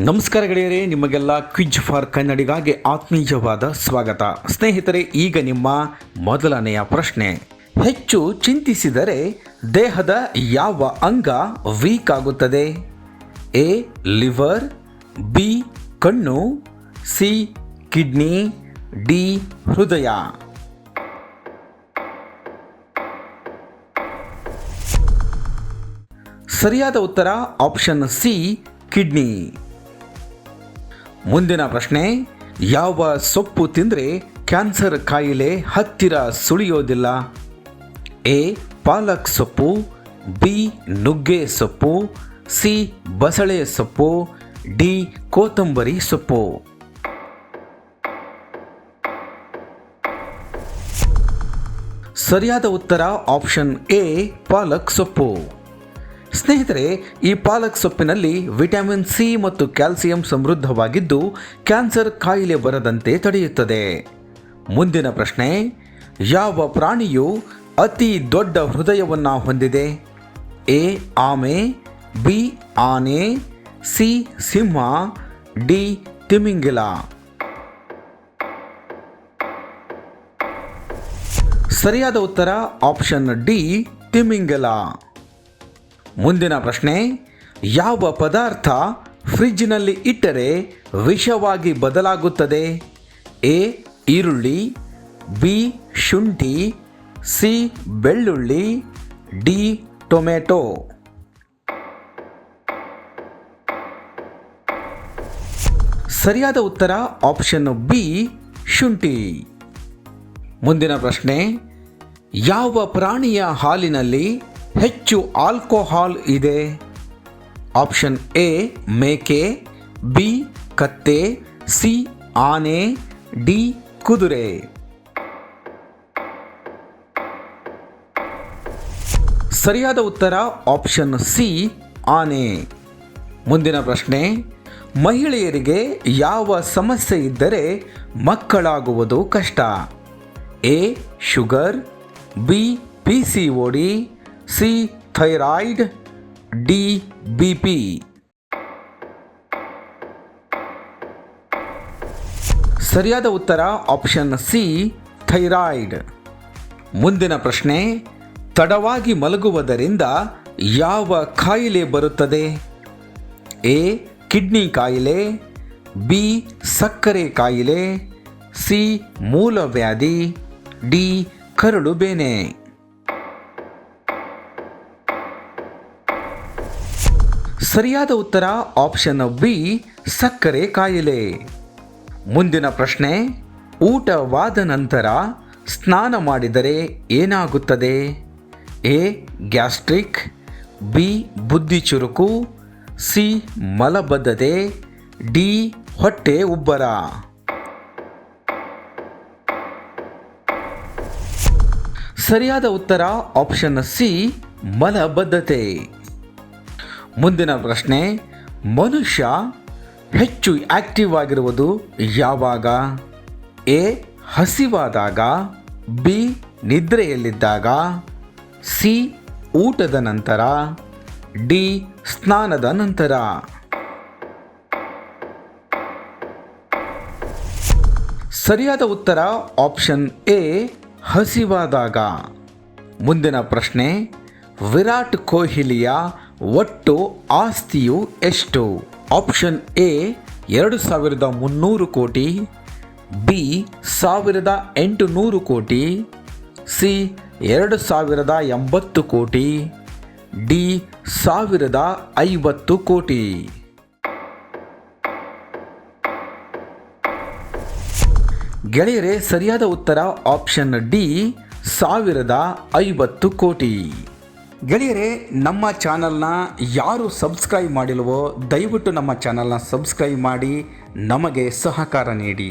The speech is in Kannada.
ನಮಸ್ಕಾರ ಗೆಳೆಯರೇ, ನಿಮಗೆಲ್ಲ ಕ್ವಿಜ್ ಫಾರ್ ಕನ್ನಡಿಗಾಗಿ ಆತ್ಮೀಯವಾದ ಸ್ವಾಗತ. ಸ್ನೇಹಿತರೆ, ಈಗ ನಿಮ್ಮ ಮೊದಲನೆಯ ಪ್ರಶ್ನೆ. ಹೆಚ್ಚು ಚಿಂತಿಸಿದರೆ ದೇಹದ ಯಾವ ಅಂಗ ವೀಕ್ ಆಗುತ್ತದೆ? ಎ ಲಿವರ್, ಬಿ ಕಣ್ಣು, ಸಿ ಕಿಡ್ನಿ, ಡಿ ಹೃದಯ. ಸರಿಯಾದ ಉತ್ತರ ಆಪ್ಷನ್ ಸಿ ಕಿಡ್ನಿ. ಮುಂದಿನ ಪ್ರಶ್ನೆ. ಯಾವ ಸೊಪ್ಪು ತಿಂದರೆ ಕ್ಯಾನ್ಸರ್ ಕಾಯಿಲೆ ಹತ್ತಿರ ಸುಳಿಯೋದಿಲ್ಲ? ಎ ಪಾಲಕ್ ಸೊಪ್ಪು, ಬಿ ನುಗ್ಗೆ ಸೊಪ್ಪು, ಸಿ ಬಸಳೆ ಸೊಪ್ಪು, ಡಿ ಕೊತ್ತಂಬರಿ ಸೊಪ್ಪು. ಸರಿಯಾದ ಉತ್ತರ ಆಪ್ಷನ್ ಎ ಪಾಲಕ್ ಸೊಪ್ಪು. ಸ್ನೇಹಿತರೆ, ಈ ಪಾಲಕ್ ಸೊಪ್ಪಿನಲ್ಲಿ ವಿಟಮಿನ್ ಸಿ ಮತ್ತು ಕ್ಯಾಲ್ಸಿಯಂ ಸಮೃದ್ಧವಾಗಿದ್ದು ಕ್ಯಾನ್ಸರ್ ಕಾಯಿಲೆ ಬರದಂತೆ ತಡೆಯುತ್ತದೆ. ಮುಂದಿನ ಪ್ರಶ್ನೆ. ಯಾವ ಪ್ರಾಣಿಯು ಅತಿ ದೊಡ್ಡ ಹೃದಯವನ್ನು ಹೊಂದಿದೆ? ಎ ಆಮೆ, ಬಿ ಆನೆ, ಸಿ ಸಿಂಹ, ಡಿ ತಿಮಿಂಗಿಲ. ಸರಿಯಾದ ಉತ್ತರ ಆಪ್ಷನ್ ಡಿ ತಿಮಿಂಗಿಲ. ಮುಂದಿನ ಪ್ರಶ್ನೆ. ಯಾವ ಪದಾರ್ಥ ಫ್ರಿಜ್ನಲ್ಲಿ ಇಟ್ಟರೆ ವಿಷವಾಗಿ ಬದಲಾಗುತ್ತದೆ? ಎ ಈರುಳ್ಳಿ, ಬಿ ಶುಂಠಿ, ಸಿ ಬೆಳ್ಳುಳ್ಳಿ, ಡಿ ಟೊಮೆಟೊ. ಸರಿಯಾದ ಉತ್ತರ ಆಪ್ಷನ್ ಬಿ ಶುಂಠಿ. ಮುಂದಿನ ಪ್ರಶ್ನೆ. ಯಾವ ಪ್ರಾಣಿಯ ಹಾಲಿನಲ್ಲಿ ಹೆಚ್ಚು ಆಲ್ಕೋಹಾಲ್ ಇದೆ? ಆಪ್ಷನ್ ಎ ಮೇಕೆ, ಬಿ ಕತ್ತೆ, ಸಿ ಆನೆ, ಡಿ ಕುದುರೆ. ಸರಿಯಾದ ಉತ್ತರ ಆಪ್ಷನ್ ಸಿ ಆನೆ. ಮುಂದಿನ ಪ್ರಶ್ನೆ. ಮಹಿಳೆಯರಿಗೆ ಯಾವ ಸಮಸ್ಯೆ ಇದ್ದರೆ ಮಕ್ಕಳಾಗುವುದು ಕಷ್ಟ? A sugar, B PCOD, C thyroid, D BP. ಸರಿಯಾದ ಉತ್ತರ ಆಪ್ಷನ್ ಸಿ ಥೈರಾಯ್ಡ್. ಮುಂದಿನ ಪ್ರಶ್ನೆ. ತಡವಾಗಿ ಮಲಗುವುದರಿಂದ ಯಾವ ಕಾಯಿಲೆ ಬರುತ್ತದೆ? ಎ ಕಿಡ್ನಿ ಕಾಯಿಲೆ, ಬಿ ಸಕ್ಕರೆ ಕಾಯಿಲೆ, ಸಿ ಮೂಲವ್ಯಾಧಿ, ಡಿ ಕರಳು ಬೇನೆ. ಸರಿಯಾದ ಉತ್ತರ ಆಪ್ಷನ್ ಬಿ ಸಕ್ಕರೆ ಕಾಯಿಲೆ. ಮುಂದಿನ ಪ್ರಶ್ನೆ. ಊಟವಾದ ನಂತರ ಸ್ನಾನ ಮಾಡಿದರೆ ಏನಾಗುತ್ತದೆ? ಎ ಗ್ಯಾಸ್ಟ್ರಿಕ್, ಬಿ ಬುದ್ಧಿ ಚುರುಕು, ಸಿ ಮಲಬದ್ಧತೆ, ಡಿ ಹೊಟ್ಟೆ ಉಬ್ಬರ. ಸರಿಯಾದ ಉತ್ತರ ಆಪ್ಷನ್ ಸಿ ಮಲಬದ್ಧತೆ. ಮುಂದಿನ ಪ್ರಶ್ನೆ. ಮನುಷ್ಯ ಹೆಚ್ಚು ಆಕ್ಟಿವ್ ಆಗಿರುವುದು ಯಾವಾಗ? ಎ ಹಸಿವಾದಾಗ, ಬಿ ನಿದ್ರೆಯಲ್ಲಿದ್ದಾಗ, ಸಿ ಊಟದ ನಂತರ, ಡಿ ಸ್ನಾನದ ನಂತರ. ಸರಿಯಾದ ಉತ್ತರ ಆಪ್ಷನ್ ಎ ಹಸಿವಾದಾಗ. ಮುಂದಿನ ಪ್ರಶ್ನೆ. ವಿರಾಟ್ ಕೊಹ್ಲಿಯ ಒಟ್ಟು ಆಸ್ತಿಯು ಎಷ್ಟು? ಆಪ್ಷನ್ ಎ 2300 ಕೋಟಿ, ಬಿ 1800 ಕೋಟಿ, ಸಿ 2080 ಕೋಟಿ, ಡಿ 1050 ಕೋಟಿ. ಗೆಳೆಯರೇ, ಸರಿಯಾದ ಉತ್ತರ ಆಪ್ಷನ್ ಡಿ 1050 ಕೋಟಿ. ಗೆಳೆಯರೇ, ನಮ್ಮ ಚಾನಲ್ನ ಯಾರು ಸಬ್ಸ್ಕ್ರೈಬ್ ಮಾಡಿಲ್ವೋ ದಯವಿಟ್ಟು ನಮ್ಮ ಚಾನಲ್ನ ಸಬ್ಸ್ಕ್ರೈಬ್ ಮಾಡಿ ನಮಗೆ ಸಹಕಾರ ನೀಡಿ.